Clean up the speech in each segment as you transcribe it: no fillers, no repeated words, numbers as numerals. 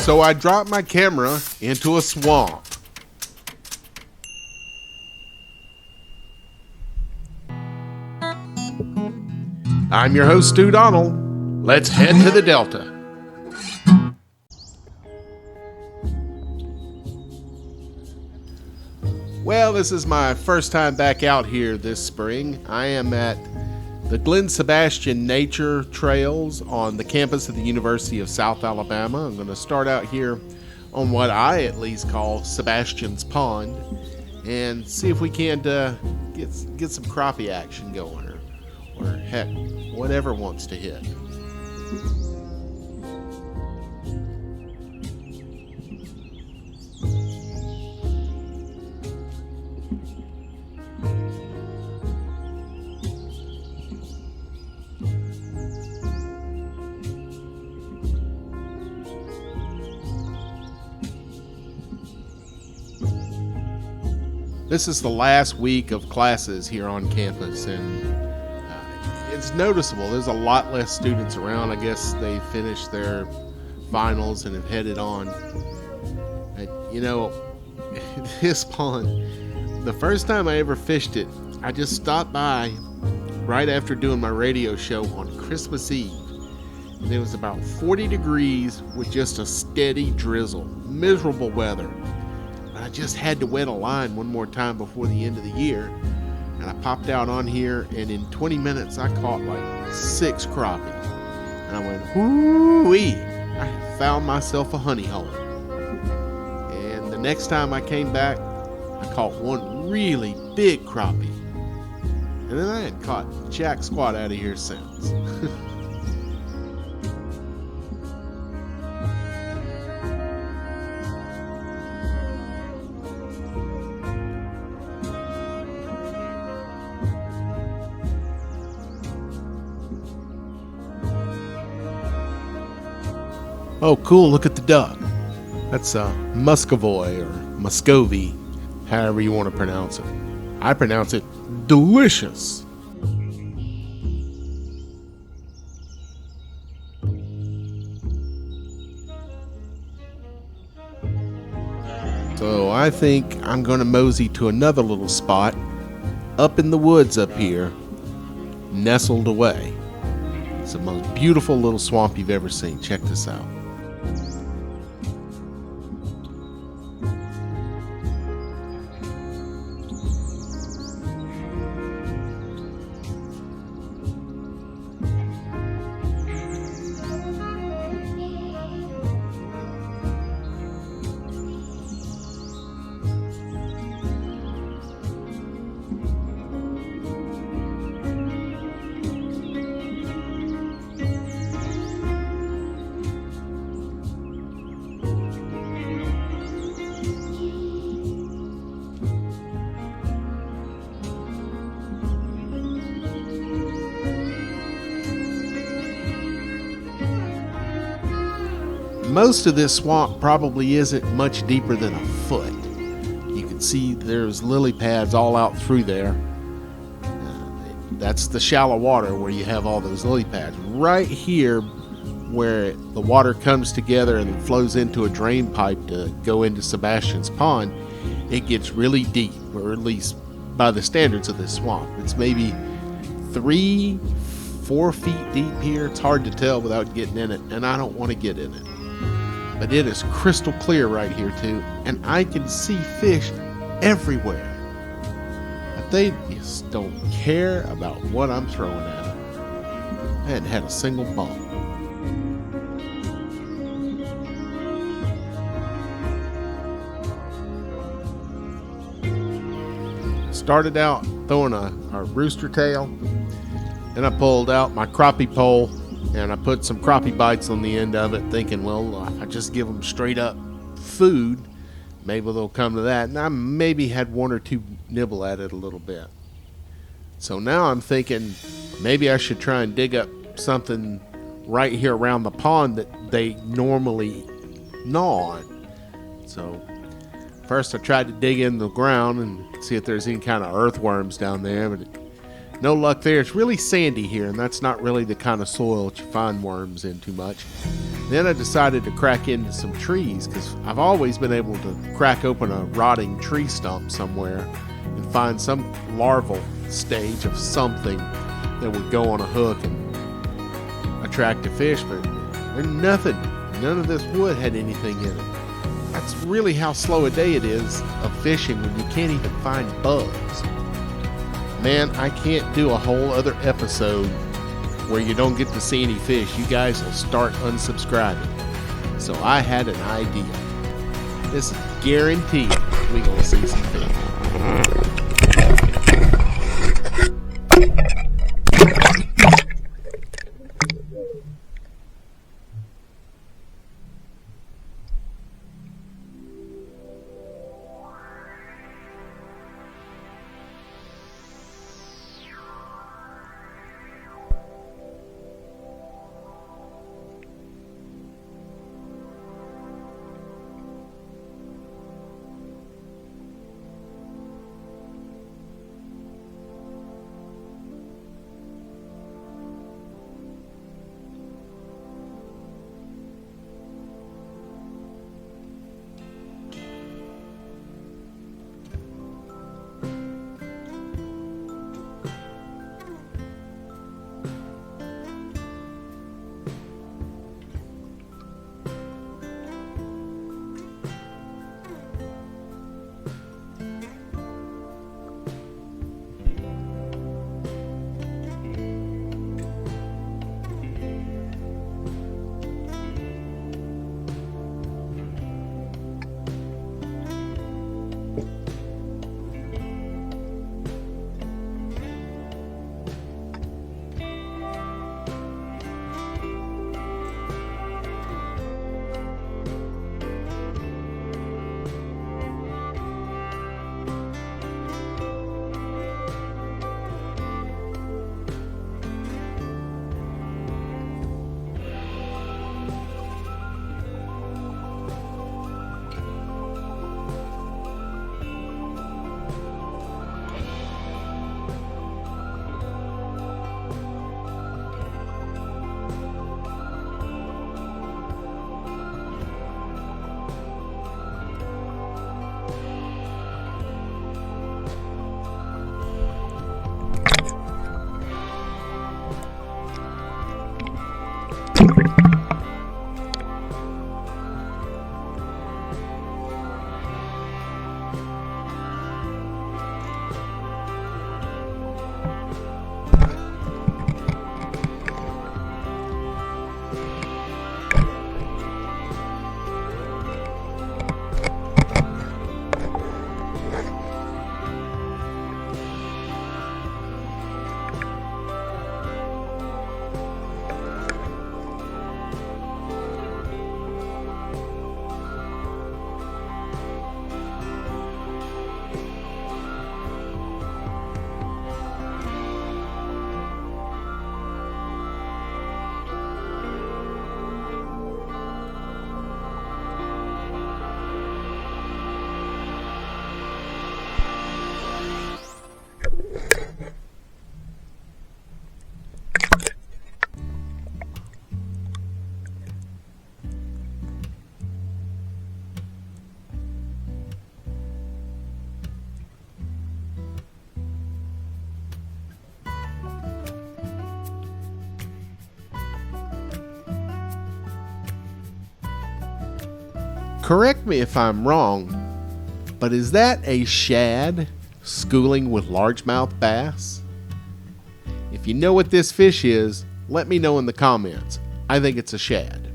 so I dropped my camera into a swamp. I'm your host, Stu Donald. Let's head to the Delta. Well, this is my first time back out here this spring. I am at the Glenn Sebastian Nature Trails on the campus of the University of South Alabama. I'm going to start out here on what I at least call Sebastian's Pond and see if we can get some crappie action going, or heck, whatever wants to hit. This is the last week of classes here on campus, and it's noticeable. There's a lot less students around. I guess they finished their finals and have headed on. This pond, the first time I ever fished it, I just stopped by right after doing my radio show on Christmas Eve. And it was about 40 degrees with just a steady drizzle. Miserable weather. I just had to wet a line one more time before the end of the year, and I popped out on here, and in 20 minutes I caught like 6 crappie, and I went, whoo-wee! I found myself a honey hole. And the next time I came back, I caught one really big crappie, and then I had caught jack squat out of here since. Oh, cool, look at the duck. That's a Muscovy or Muscovy, however you want to pronounce it. I pronounce it delicious. So I think I'm going to mosey to another little spot up in the woods up here, nestled away. It's the most beautiful little swamp you've ever seen. Check this out. Most of this swamp probably isn't much deeper than a foot. You can see there's lily pads all out through there. That's the shallow water where you have all those lily pads. Right here where the water comes together and flows into a drain pipe to go into Sebastian's Pond, it gets really deep, or at least by the standards of this swamp. It's maybe 3-4 feet deep here. It's hard to tell without getting in it, and I don't want to get in it. But it is crystal clear right here too, and I can see fish everywhere. But they just don't care about what I'm throwing at them. I hadn't had a single bump. Started out throwing a rooster tail, then I pulled out my crappie pole and I put some crappie bites on the end of it, thinking, well, if I just give them straight up food, maybe they'll come to that. And I maybe had 1 or 2 nibble at it a little bit. So now I'm thinking maybe I should try and dig up something right here around the pond that they normally gnaw on. So first I tried to dig in the ground and see if there's any kind of earthworms down there, but No luck there. It's really sandy here, and that's not really the kind of soil that you find worms in too much. Then I decided to crack into some trees, because I've always been able to crack open a rotting tree stump somewhere and find some larval stage of something that would go on a hook and attract a fish, but there's nothing. None of this wood had anything in it. That's really how slow a day it is of fishing when you can't even find bugs. Man, I can't do a whole other episode where you don't get to see any fish. You guys will start unsubscribing. So I had an idea. This is guaranteed we're going to see some fish. Correct me if I'm wrong, but is that a shad schooling with largemouth bass? If you know what this fish is, let me know in the comments. I think it's a shad.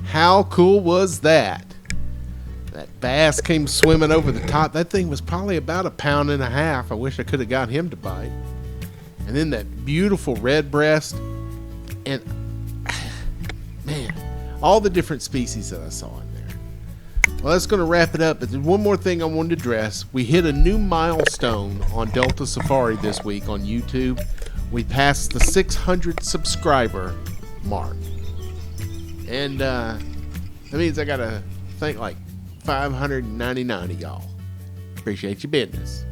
How cool was that? That bass came swimming over the top. That thing was probably about 1.5 pounds. I wish I could have got him to bite. And then that beautiful red breast. And, man, all the different species that I saw in there. Well, that's going to wrap it up. But there's one more thing I wanted to address. We hit a new milestone on Delta Safari this week on YouTube. We passed the 600 subscriber mark. And That means I gotta thank like 599 of y'all. Appreciate your business.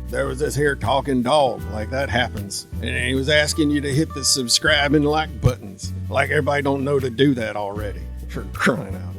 There was this here talking dog, like that happens. And he was asking you to hit the subscribe and like buttons. Like everybody don't know to do that already. For crying out